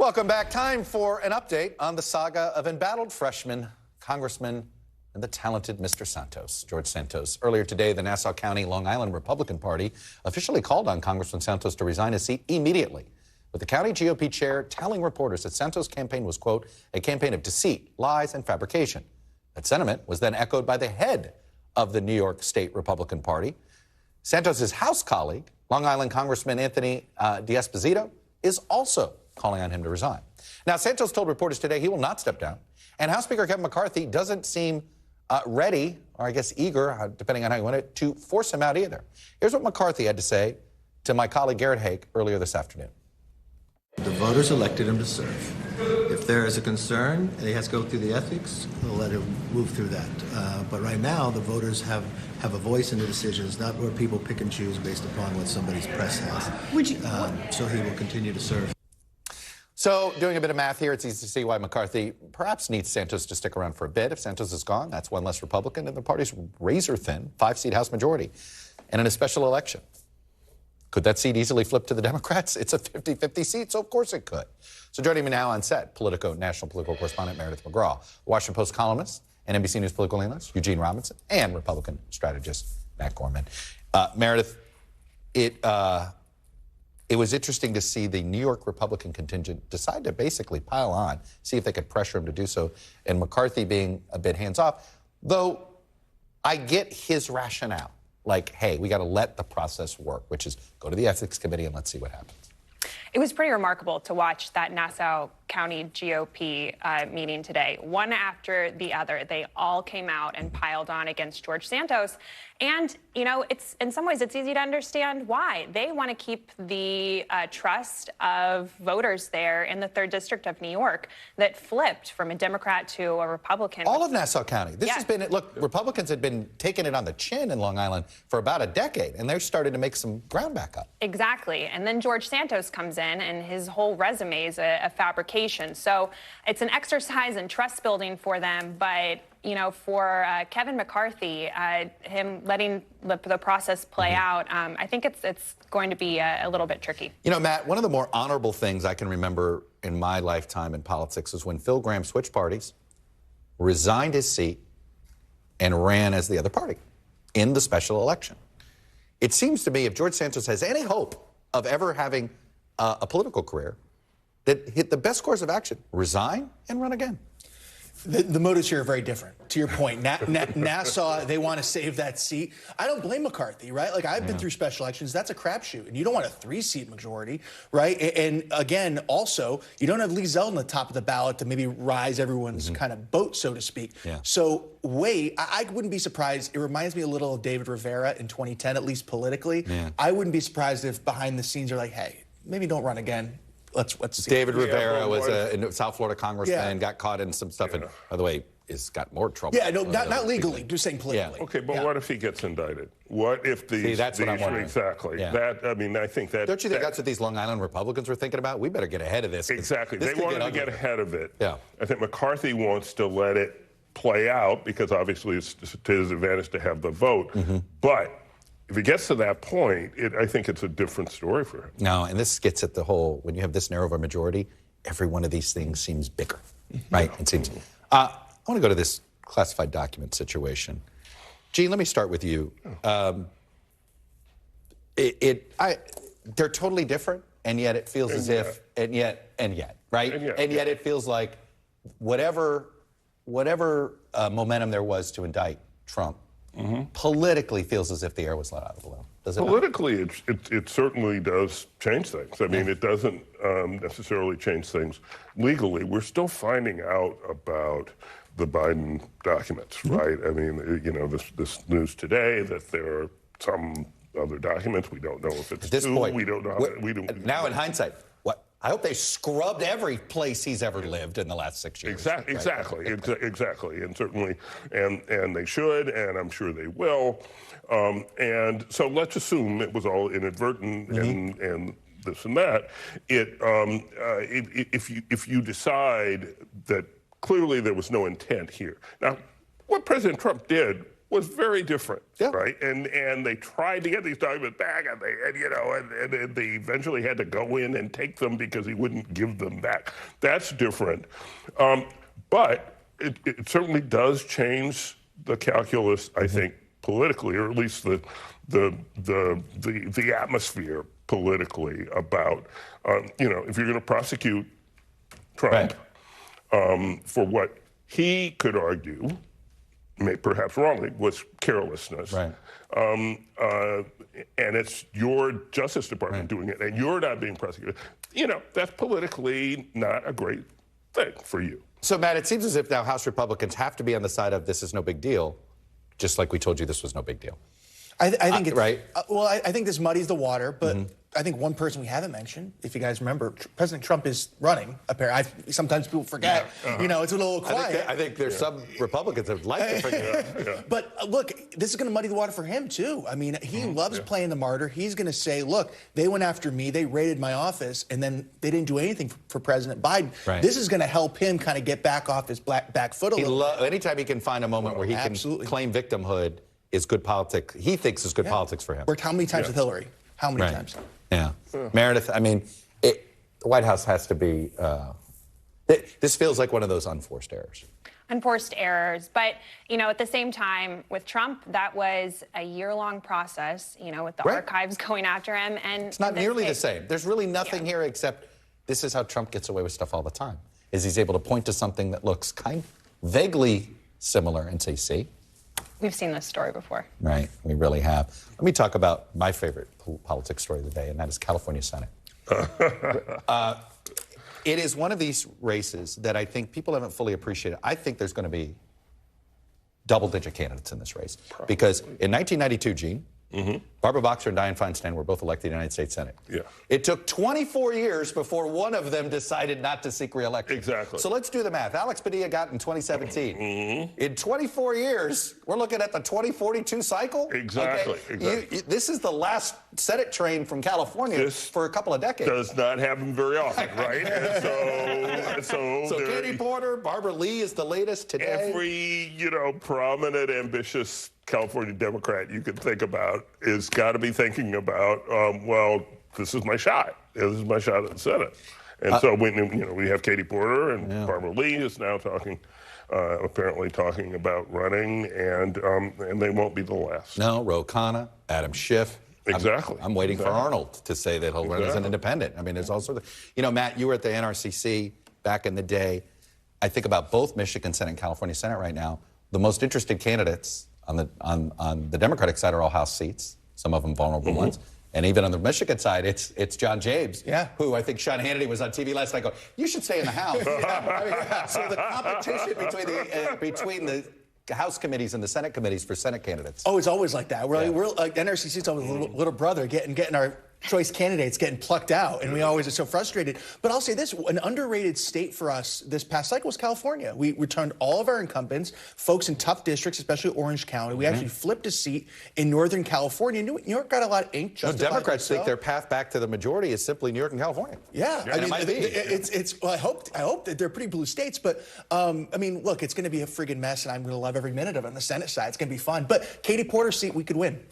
Welcome back. Time for an update on the saga of embattled freshman, congressman, and the talented Mr. Santos, George Santos. Earlier today, the Nassau County, Long Island Republican Party officially called on Congressman Santos to resign his seat immediately, with the county GOP chair telling reporters that Santos' campaign was, quote, a campaign of deceit, lies, and fabrication. That sentiment was then echoed by the head of the New York State Republican Party. Santos' House colleague, Long Island Congressman Anthony D'Esposito, is also calling on him to resign. Now, Santos told reporters today he will not step down, and House Speaker Kevin McCarthy doesn't seem ready, or I guess eager, depending on how you want it, to force him out either. Here's what McCarthy had to say to my colleague Garrett Haake earlier this afternoon. The voters elected him to serve. If there is a concern and he has to go through the ethics, we'll let him move through that. But right now, the voters have a voice in the decisions, not where people pick and choose based upon what somebody's press has. So he will continue to serve. So, doing a bit of math here, it's easy to see why McCarthy perhaps needs Santos to stick around for a bit. If Santos is gone, that's one less Republican, and the party's razor-thin 5-seat House majority. And in a special election, could that seat easily flip to the Democrats? It's a 50-50 seat, so of course it could. So joining me now on set, national political correspondent Meridith McGraw, Washington Post columnist and NBC News political analyst Eugene Robinson, and Republican strategist Matt Gorman. Meridith, it was interesting to see the New York Republican contingent decide to basically pile on, see if they could pressure him to do so, and McCarthy being a bit hands-off, though I get his rationale. Like, hey, we got to let the process work, which is go to the ethics committee and let's see what happens. It was pretty remarkable to watch that Nassau County GOP meeting today. One after the other, they all came out and piled on against George Santos. And, you know, it's in some ways it's easy to understand why. They want to keep the trust of voters there in the 3rd District of New York that flipped from a Democrat to a Republican. All of Nassau County. This has been, look, Republicans had been taking it on the chin in Long Island for about a decade, and they're starting to make some ground back up. Exactly. And then George Santos comes in, and his whole resume is a fabrication. So it's an exercise in trust building for them, but you know, for Kevin McCarthy, him letting the process play out, I think it's going to be a little bit tricky. You know, Matt, one of the more honorable things I can remember in my lifetime in politics is when Phil Gramm switched parties, resigned his seat, and ran as the other party in the special election. It seems to me if George Santos has any hope of ever having a political career, that the best course of action, resign and run again. The motives here are very different. To your point, Nassau, they want to save that seat. I don't blame McCarthy, right? Like, I've been through special elections. That's a crapshoot. And you don't want a 3-seat majority, right? And again, also, you don't have Lee Zeldin on the top of the ballot to maybe rise everyone's kind of boat, so to speak. Yeah. So I wouldn't be surprised. It reminds me a little of David Rivera in 2010, at least politically. Yeah. I wouldn't be surprised if behind the scenes are like, hey, maybe don't run again. Let's see. David Rivera was a South Florida congressman, got caught in some stuff, and by the way, has got more trouble. Yeah, no, not legally, just saying politically. Yeah. Okay, but what if he gets indicted? What if these? See, that's what I'm wondering. Exactly. Yeah. That, I mean, I think that. Don't you think that's what these Long Island Republicans were thinking about? We better get ahead of this. Exactly. They wanted to get ahead of it. Yeah. I think McCarthy wants to let it play out because obviously it's to his advantage to have the vote, but. If it gets to that point, I think it's a different story for him. No, and this gets at the whole, when you have this narrow of a majority, every one of these things seems bigger, right? It seems. I want to go to this classified document situation. Gene, let me start with you. They're totally different, and yet it feels as if, and yet, right? And yet it feels like whatever momentum there was to indict Trump, politically feels as if the air was let out of the balloon. Does it politically, it certainly does change things. I mean, it doesn't necessarily change things legally. We're still finding out about the Biden documents, right? I mean, you know, this news today that there are some other documents. We don't know if it's at this point. We don't know. We don't. Now, in hindsight, I hope they scrubbed every place he's ever lived in the last 6 years. Exactly, and certainly, and they should, and I'm sure they will. And so let's assume it was all inadvertent and this and that. If you decide that clearly there was no intent here. Now, what President Trump did was very different, Yeah. right? And they tried to get these documents back, and they eventually had to go in and take them because he wouldn't give them back. That's different, but it certainly does change the calculus, I think, politically, or at least the atmosphere politically about if you're going to prosecute Trump for what he could argue, perhaps wrongly, was carelessness. Right. And it's your Justice Department doing it, and you're not being prosecuted. That's politically not a great thing for you. So, Matt, it seems as if now House Republicans have to be on the side of this is no big deal, just like we told you this was no big deal. I think it's right. I think this muddies the water, but I think one person we haven't mentioned, if you guys remember, President Trump is running. Apparently, sometimes people forget. It's a little quiet. I think there's some Republicans that would like to forget. But look, this is going to muddy the water for him too. I mean, he loves playing the martyr. He's going to say, "Look, they went after me. They raided my office, and then they didn't do anything for President Biden." Right. This is going to help him kind of get back off his back foot a little. Anytime he can find a moment where he can claim victimhood is good politics. He thinks is good politics for him. Worked how many times with Hillary? How many times? Yeah. Meredith, I mean, the White House has to be, this feels like one of those unforced errors. Unforced errors. But, at the same time, with Trump, that was a year-long process, with the archives going after him. And it's not nearly the same. There's really nothing here except this is how Trump gets away with stuff all the time, is he's able to point to something that looks vaguely similar and say, see? We've seen this story before. Right, we really have. Let me talk about my favorite politics story of the day, and that is California Senate. It is one of these races that I think people haven't fully appreciated. I think there's going to be double-digit candidates in this race. Probably. Because in 1992, Gene, Barbara Boxer and Dianne Feinstein were both elected to the United States Senate. Yeah. It took 24 years before one of them decided not to seek re-election. Exactly. So let's do the math. Alex Padilla got in 2017. In 24 years, we're looking at the 2042 cycle? Exactly. Okay? Exactly. This is the last Senate train from California for a couple of decades. Does not happen very often, right? So Katie Porter, Barbara Lee is the latest today. Every, prominent, ambitious California Democrat you could think about is got to be thinking about, this is my shot. This is my shot at the Senate. And so when we have Katie Porter and Barbara Lee is now apparently talking about running, and they won't be the last. No, Ro Khanna, Adam Schiff. Exactly. I'm waiting for Arnold to say that he'll run as an independent. I mean, there's all sorts of. Matt, you were at the NRCC back in the day. I think about both Michigan Senate and California Senate right now. The most interested candidates on the Democratic side are all House seats, some of them vulnerable ones. And even on the Michigan side, it's John James, who I think Sean Hannity was on TV last night going, you should stay in the House. So the competition between the House committees and the Senate committees for Senate candidates. Oh, it's always like that. We're like NRCC is always little brother getting our choice candidates getting plucked out, and we always are so frustrated. But I'll say this, an underrated state for us this past cycle was California. We returned all of our incumbents, folks in tough districts, especially Orange County. We actually flipped a seat in Northern California. New York got a lot of ink. Democrats think their path back to the majority is simply New York and California. Yeah, I mean, well, I hope that they're pretty blue states, but I mean, look, it's going to be a friggin' mess, and I'm going to love every minute of it on the Senate side. It's going to be fun. But Katie Porter's seat, we could win.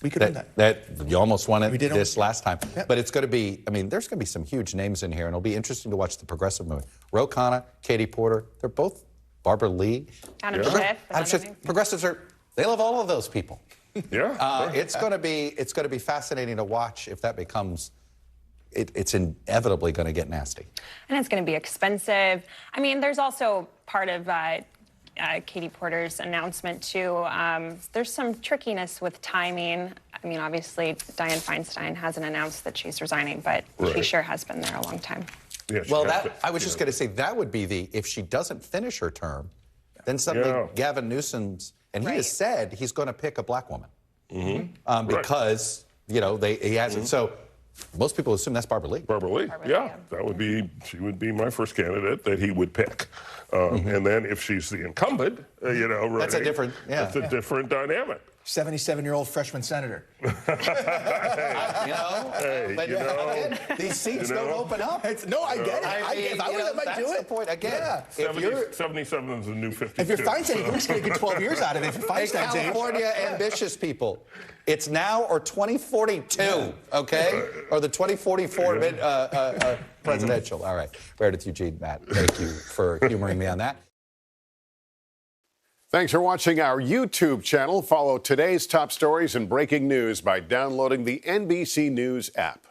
We could win that. You almost won it this last time. Yep. But it's going to be, there's going to be some huge names in here, and it'll be interesting to watch the progressive movement. Ro Khanna, Katie Porter, they're both, Barbara Lee. Adam Schiff. Progressives they love all of those people. Yeah. It's going to be fascinating to watch if that becomes, it's inevitably going to get nasty. And it's going to be expensive. There's also part of Katie Porter's announcement, too. There's some trickiness with timing. Obviously, Dianne Feinstein hasn't announced that she's resigning, but she sure has been there a long time. Yeah, well, I was just going to say that would be if she doesn't finish her term, then suddenly Gavin Newsom's, and he has said he's going to pick a black woman because, he hasn't. So most people assume that's Barbara Lee. Barbara Lee, she would be my first candidate that he would pick. And then if she's the incumbent, that's a different, that's a different dynamic. 77-year-old freshman senator. Again, these seats don't open up. I get it. If I were them, I'd do That's it. the point. Again, Yeah. 77 is the new 52. If you're Feinstein, you're just going to get 12 years out of it. If you're hey, Feinstein's age. California ambitious people, it's now or 2042, okay? Or the 2044 presidential. All right. Meredith, Eugene, Matt, thank you for humoring me on that. Thanks for watching our YouTube channel. Follow today's top stories and breaking news by downloading the NBC News app.